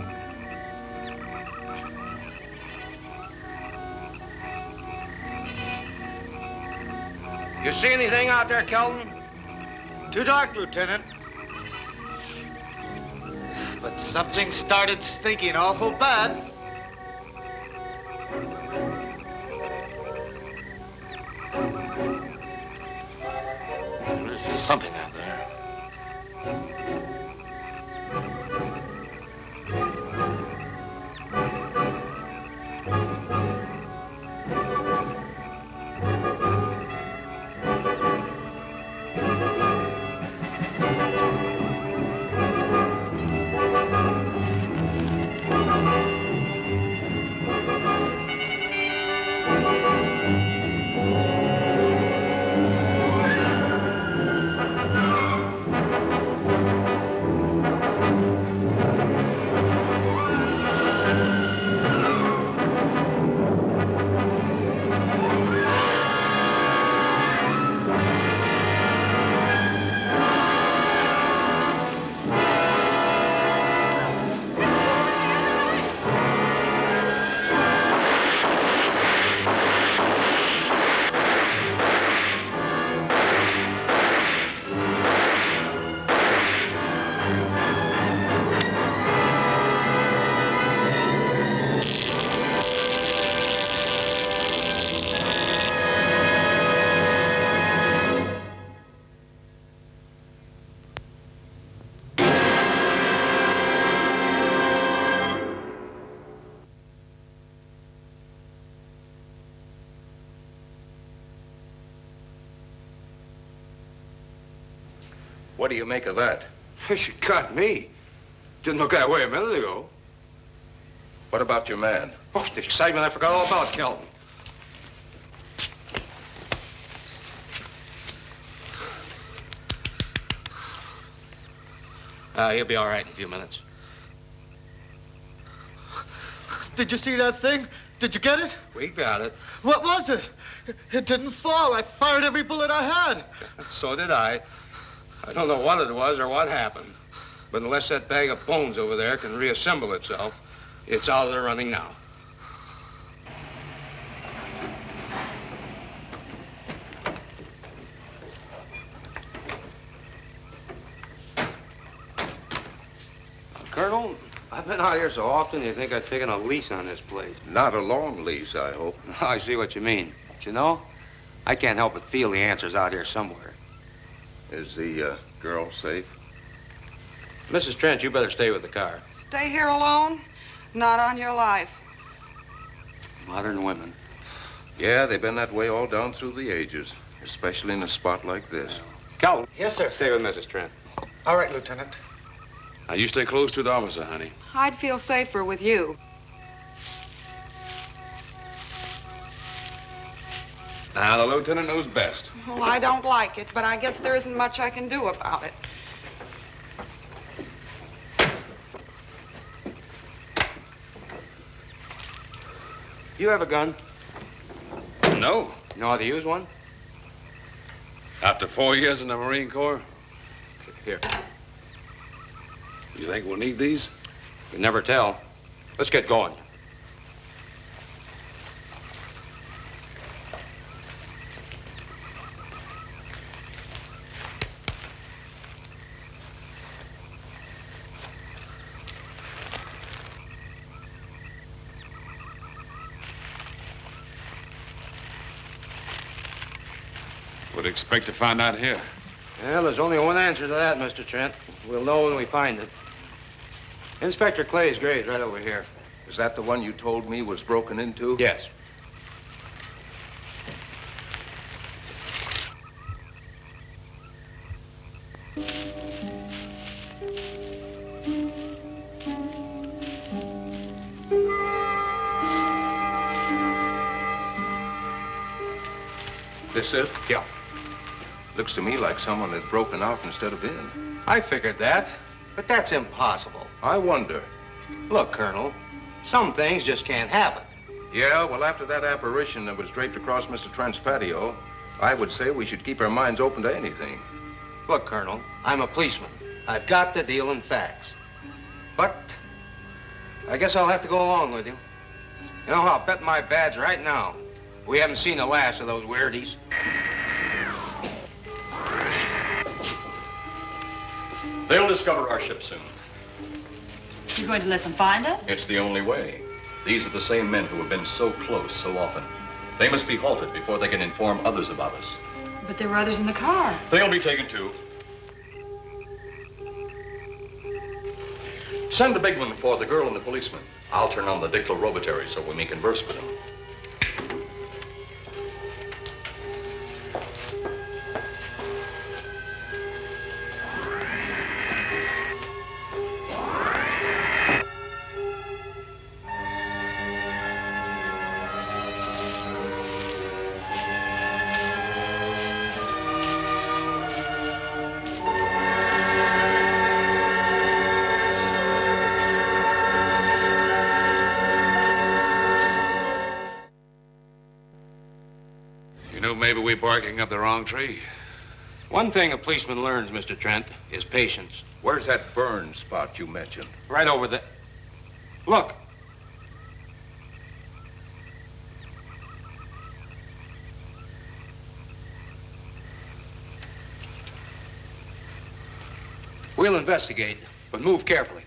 You see anything out there, Kelton? Too dark, Lieutenant. But something started stinking awful bad. There's something out there. What do you make of that? She got me. Didn't look that way a minute ago. What about your man? Oh, the excitement, I forgot all about Kelton. He'll be all right in a few minutes. Did you see that thing? Did you get it? We got it. What was it? It didn't fall. I fired every bullet I had. So did I. I don't know what it was or what happened. But unless that bag of bones over there can reassemble itself, it's out of the running now. Colonel, I've been out here so often, you think I've taken a lease on this place. Not a long lease, I hope. I see what you mean. But you know, I can't help but feel the answer's out here somewhere. Is the girl safe? Mrs. Trent, you better stay with the car. Stay here alone? Not on your life. Modern women. Yeah, they've been that way all down through the ages, especially in a spot like this. Calvin. Yes, sir. Stay with Mrs. Trent. All right, Lieutenant. Now, you stay close to the officer, honey. I'd feel safer with you. Now, the lieutenant knows best. Well, I don't like it, but I guess there isn't much I can do about it. Do you have a gun? No. You know how to use one? After 4 years in the Marine Corps? Here. You think we'll need these? You never tell. Let's get going. Would expect to find out here. Well, there's only one answer to that, Mr. Trent. We'll know when we find it. Inspector Clay's grave's right over here. Is that the one you told me was broken into? Yes. This it? Yeah. Looks to me like someone had broken out instead of in. I figured that, but that's impossible. I wonder. Look, Colonel, some things just can't happen. Yeah, well, after that apparition that was draped across Mr. Trent's patio, I would say we should keep our minds open to anything. Look, Colonel, I'm a policeman. I've got to deal in facts. But I guess I'll have to go along with you. You know, I'll bet my badge right now we haven't seen the last of those weirdies. They'll discover our ship soon. You're going to let them find us? It's the only way. These are the same men who have been so close so often. They must be halted before they can inform others about us. But there were others in the car. They'll be taken too. Send the big one for the girl and the policeman. I'll turn on the dictorobatary so we may converse with them. Maybe we're barking up the wrong tree. One thing a policeman learns, Mr. Trent, is patience. Where's that burn spot you mentioned? Right over there. Look. We'll investigate, but move carefully.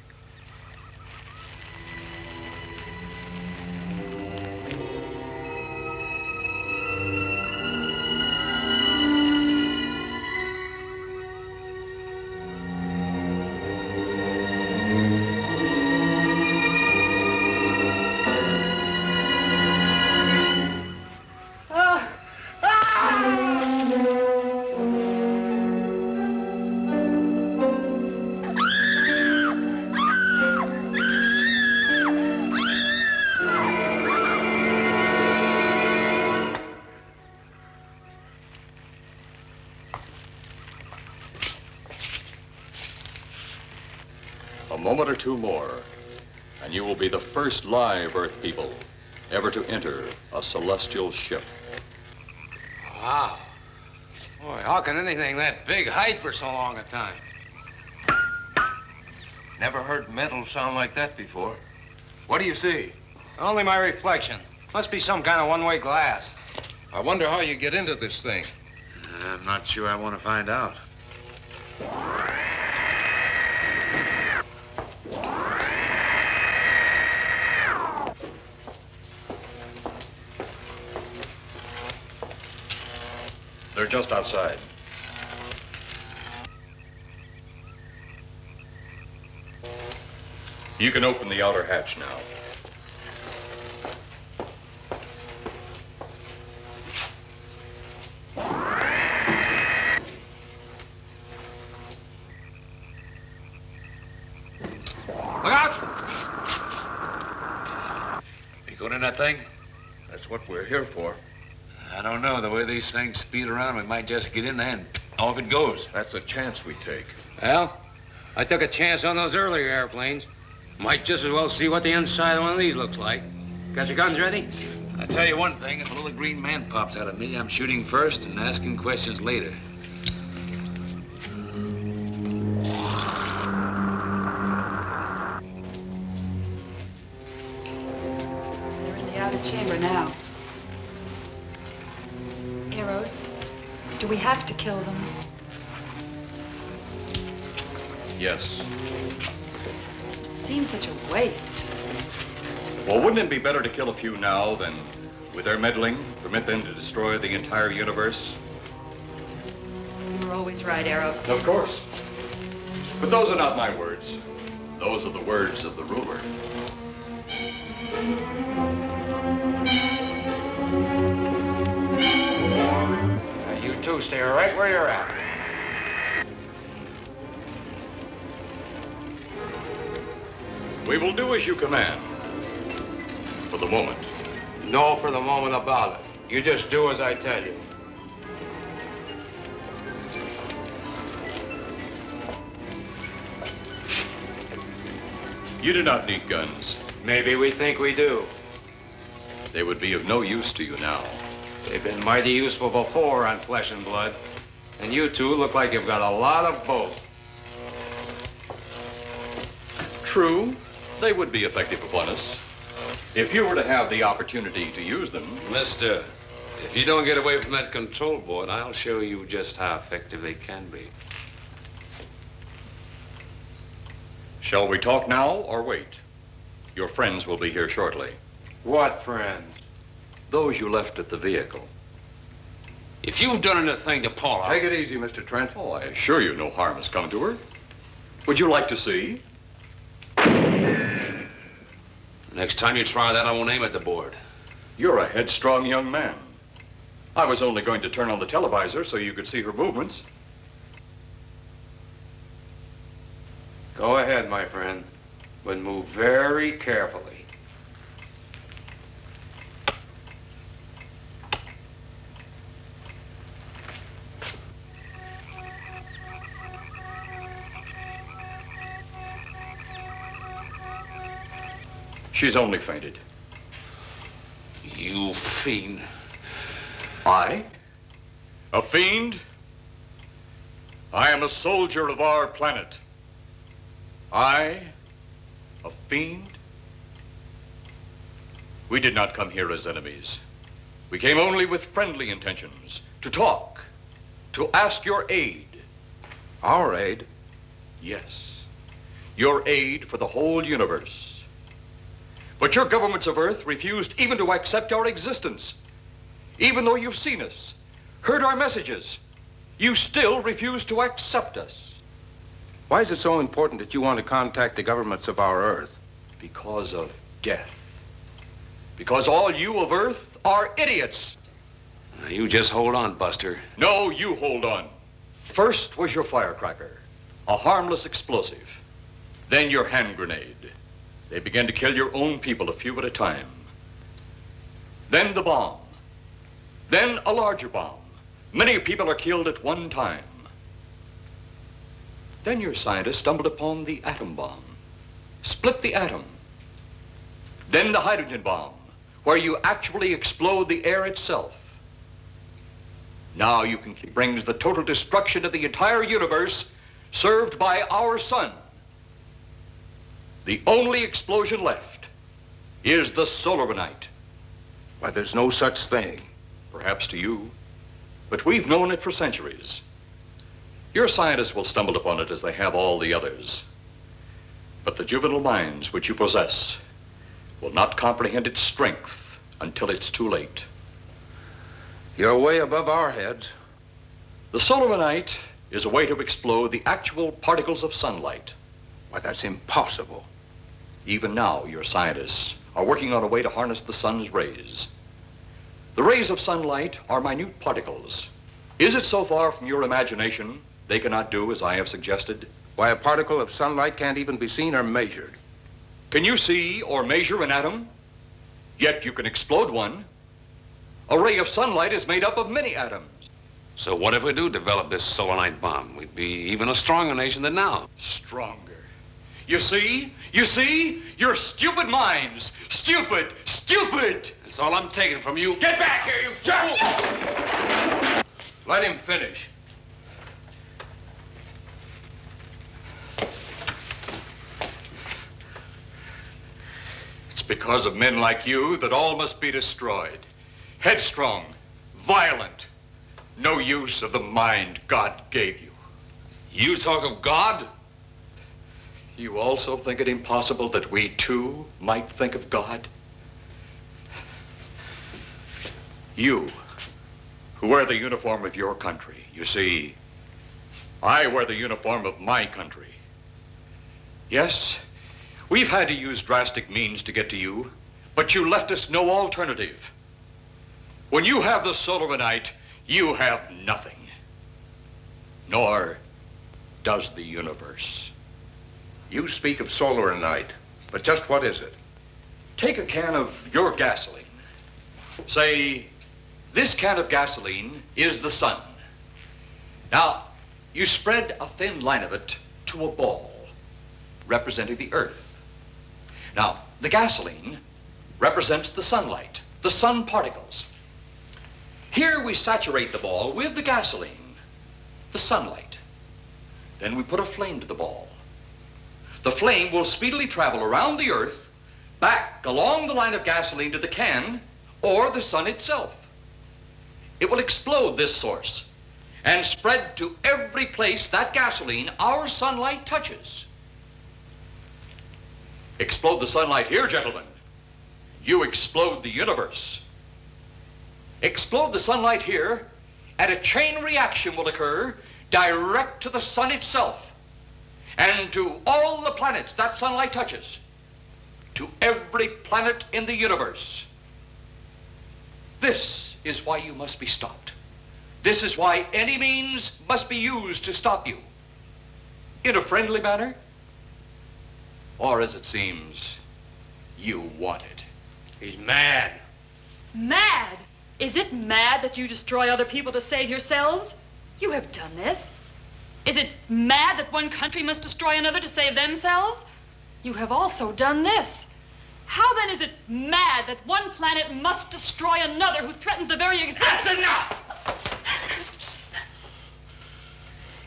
or two more, and you will be the first live Earth people ever to enter a celestial ship. Wow. Boy, how can anything that big hide for so long a time? Never heard metal sound like that before. What do you see? Only my reflection. Must be some kind of one-way glass. I wonder how you get into this thing. I'm not sure I want to find out. They're just outside. You can open the outer hatch now. Look out! You going in that thing? That's what we're here for. I don't know. The way these things speed around, we might just get in there and off it goes. That's a chance we take. Well, I took a chance on those earlier airplanes. Might just as well see what the inside of one of these looks like. Got your guns ready? I'll tell you one thing. If a little green man pops out of me, I'm shooting first and asking questions later. They're in the outer chamber now. Eros, do we have to kill them? Yes. Seems such a waste. Well, wouldn't it be better to kill a few now than, with their meddling, permit them to destroy the entire universe? You're always right, Eros. Of course. But those are not my words. Those are the words of the ruler. You two stay right where you're at. We will do as you command. For the moment. No for the moment about it. You just do as I tell you. You do not need guns. Maybe we think we do. They would be of no use to you now. They've been mighty useful before on flesh and blood. And you two look like you've got a lot of both. True, they would be effective upon us. If you were to have the opportunity to use them. Mister, if you don't get away from that control board, I'll show you just how effective they can be. Shall we talk now or wait? Your friends will be here shortly. What friends? Those you left at the vehicle. If you've done anything to Paula... Take it easy, Mr. Trent. Oh, I assure you no harm has come to her. Would you like to see? Next time you try that, I won't aim at the board. You're a headstrong young man. I was only going to turn on the televisor so you could see her movements. Go ahead, my friend, but move very carefully. She's only fainted. You fiend. I? A fiend? I am a soldier of our planet. I? A fiend? We did not come here as enemies. We came only with friendly intentions, to talk, to ask your aid. Our aid? Yes, your aid for the whole universe. But your governments of Earth refused even to accept our existence. Even though you've seen us, heard our messages, you still refuse to accept us. Why is it so important that you want to contact the governments of our Earth? Because of death. Because all you of Earth are idiots. Now, you just hold on, Buster. No, you hold on. First was your firecracker, a harmless explosive. Then your hand grenade. They began to kill your own people a few at a time. Then the bomb. Then a larger bomb. Many people are killed at one time. Then your scientists stumbled upon the atom bomb. split the atom. Then the hydrogen bomb, where you actually explode the air itself. Now you can brings the total destruction of the entire universe served by our sun. The only explosion left is the solarite. Why, there's no such thing. Perhaps to you, but we've known it for centuries. Your scientists will stumble upon it as they have all the others. But the juvenile minds which you possess will not comprehend its strength until it's too late. You're way above our heads. The solarite is a way to explode the actual particles of sunlight. Why, that's impossible. Even now, your scientists are working on a way to harness the sun's rays. The rays of sunlight are minute particles. Is it so far from your imagination they cannot do as I have suggested? Why, a particle of sunlight can't even be seen or measured. Can you see or measure an atom? Yet you can explode one. A ray of sunlight is made up of many atoms. So what if we do develop this solarite bomb? We'd be even a stronger nation than now. Stronger. You see? You see? Your stupid minds. Stupid! Stupid! That's all I'm taking from you. Get back here, you fool! Let him finish. It's because of men like you that all must be destroyed. Headstrong, violent, no use of the mind God gave you. You talk of God? You also think it impossible that we too might think of God? You, who wear the uniform of your country. You see, I wear the uniform of my country. Yes, we've had to use drastic means to get to you, but you left us no alternative. When you have the solarite, you have nothing. Nor does the universe. You speak of solarite, but just what is it? Take a can of your gasoline. Say, this can of gasoline is the sun. Now, you spread a thin line of it to a ball, representing the earth. Now, the gasoline represents the sunlight, the sun particles. Here we saturate the ball with the gasoline, the sunlight. Then we put a flame to the ball. The flame will speedily travel around the earth, back along the line of gasoline to the can, or the sun itself. It will explode this source and spread to every place that gasoline, our sunlight, touches. Explode the sunlight here, gentlemen. You explode the universe. Explode the sunlight here, and a chain reaction will occur direct to the sun itself and to all the planets that sunlight touches, to every planet in the universe. This is why you must be stopped. This is why any means must be used to stop you. In a friendly manner, or as it seems, you want it. He's mad. Mad? Is it mad that you destroy other people to save yourselves? You have done this. Is it mad that one country must destroy another to save themselves? You have also done this. How then is it mad that one planet must destroy another who threatens the very existence? That's enough!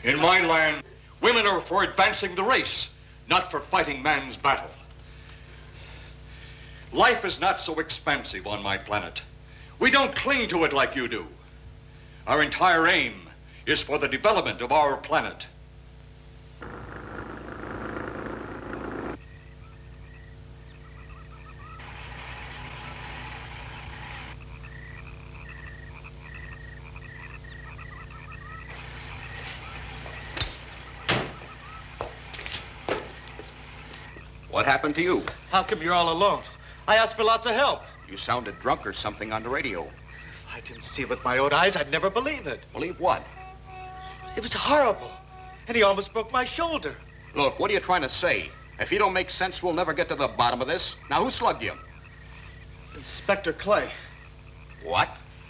In my land, women are for advancing the race, not for fighting man's battle. Life is not so expansive on my planet. We don't cling to it like you do. Our entire aim is for the development of our planet. What happened to you? How come you're all alone? I asked for lots of help. You sounded drunk or something on the radio. If I didn't see it with my own eyes, I'd never believe it. Believe what? It was horrible. And he almost broke my shoulder. Look, what are you trying to say? If you don't make sense, we'll never get to the bottom of this. Now, who slugged you? Inspector Clay. What?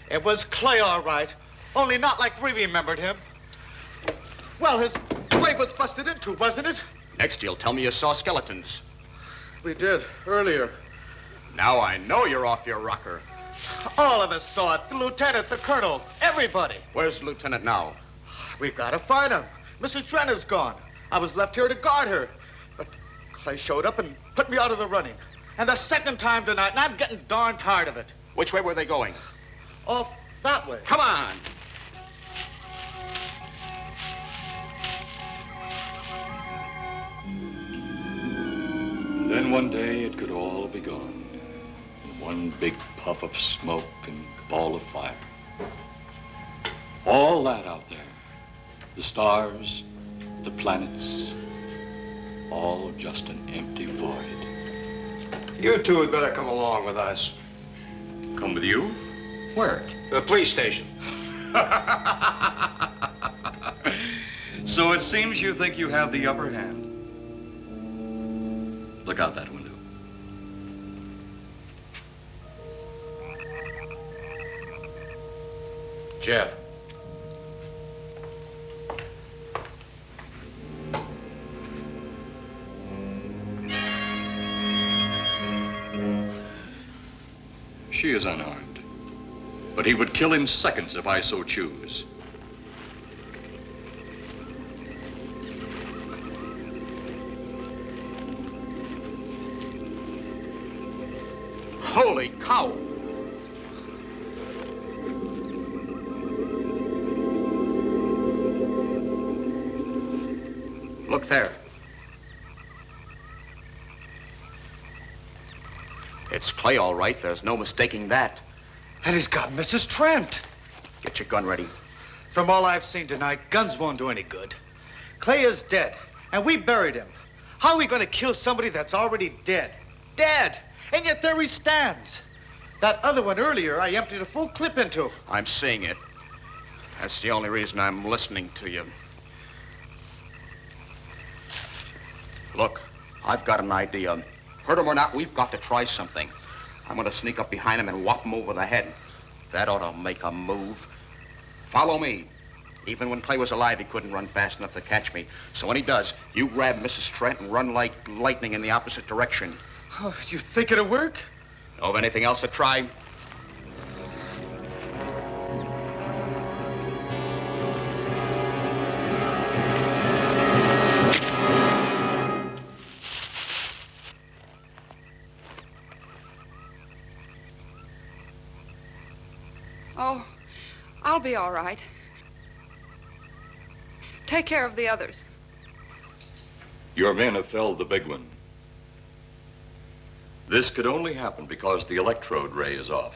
It was Clay, all right. Only not like we remembered him. Well, his grave was busted into, wasn't it? Next, you'll tell me you saw skeletons. We did, earlier. Now I know you're off your rocker. All of us saw it. The lieutenant, the colonel, everybody. Where's the lieutenant now? We've got to find him. Mrs. Trent is gone. I was left here to guard her. But Clay showed up and put me out of the running. And the second time tonight, and I'm getting darn tired of it. Which way were they going? Off that way. Come on. Then one day it could all be gone. In one big puff of smoke and ball of fire. All that out there. The stars, the planets, all just an empty void. You two had better come along with us. Come with you? Where? The police station. So it seems you think you have the upper hand. Look out that window. Jeff. She is unarmed. But he would kill in seconds if I so choose. Holy cow! Look there. It's Clay, all right. There's no mistaking that. And he's got Mrs. Trent. Get your gun ready. From all I've seen tonight, guns won't do any good. Clay is dead, and we buried him. How are we going to kill somebody that's already dead? Dead! And yet there he stands. That other one earlier, I emptied a full clip into. I'm seeing it. That's the only reason I'm listening to you. Look, I've got an idea. Hurt him or not, we've got to try something. I'm going to sneak up behind him and whop him over the head. That ought to make a move. Follow me. Even when Clay was alive, he couldn't run fast enough to catch me. So when he does, you grab Mrs. Trent and run like lightning in the opposite direction. Oh, you think it'll work? Know of anything else to try? Oh, I'll be all right. Take care of the others. Your men have felled the big one. This could only happen because the electrode ray is off.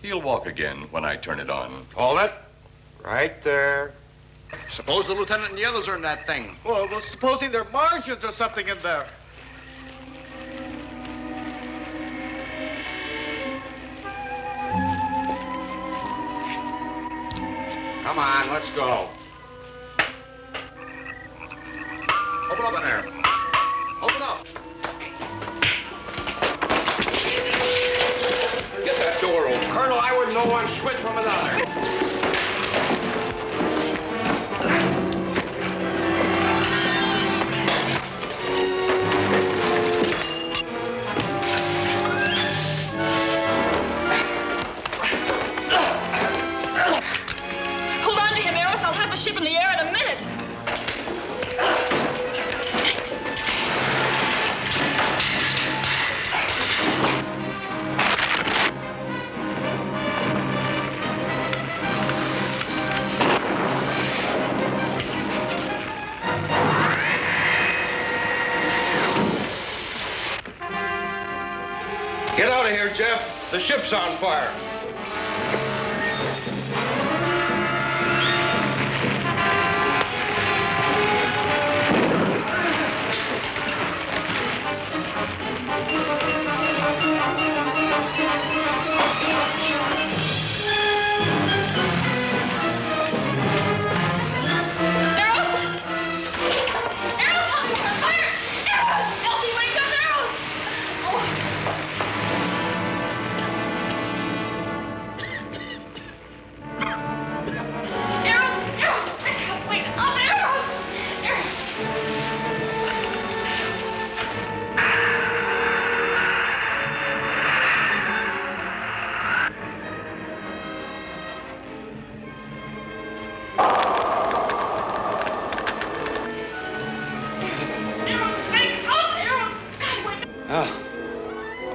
He'll walk again when I turn it on. Hold it. Right there. Suppose the lieutenant and the others are in that thing. Well, supposing there are Martians or something in there. Come on, let's go. Open up in there. Open up. Get that door open. Colonel, I wouldn't know one switch from another. Hold on to him, Eros. I'll have the ship in the air in a minute. Get out of here, Jeff. The ship's on fire.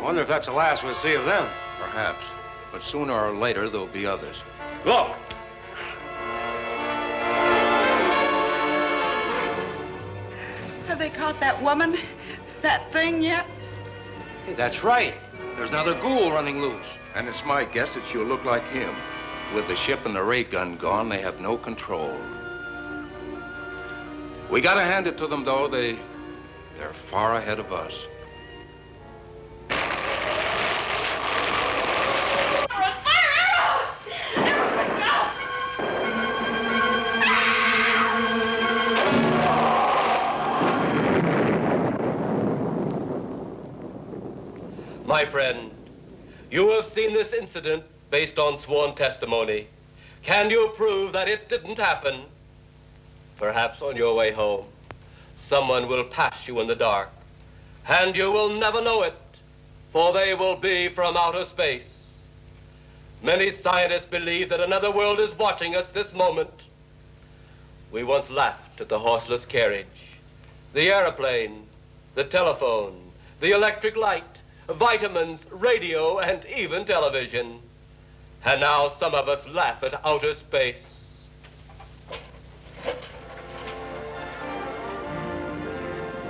wonder if that's the last we'll see of them. Perhaps. But sooner or later, there'll be others. Look! Have they caught that woman? That thing yet? Hey, that's right. There's another ghoul running loose. And it's my guess that she'll look like him. With the ship and the ray gun gone, they have no control. We gotta hand it to them, though. They're far ahead of us. My friend, you have seen this incident based on sworn testimony. Can you prove that it didn't happen? Perhaps on your way home, someone will pass you in the dark, and you will never know it, for they will be from outer space. Many scientists believe that another world is watching us this moment. We once laughed at the horseless carriage, the airplane, the telephone, the electric light, vitamins, radio, and even television. And now some of us laugh at outer space.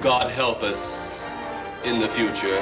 God help us in the future.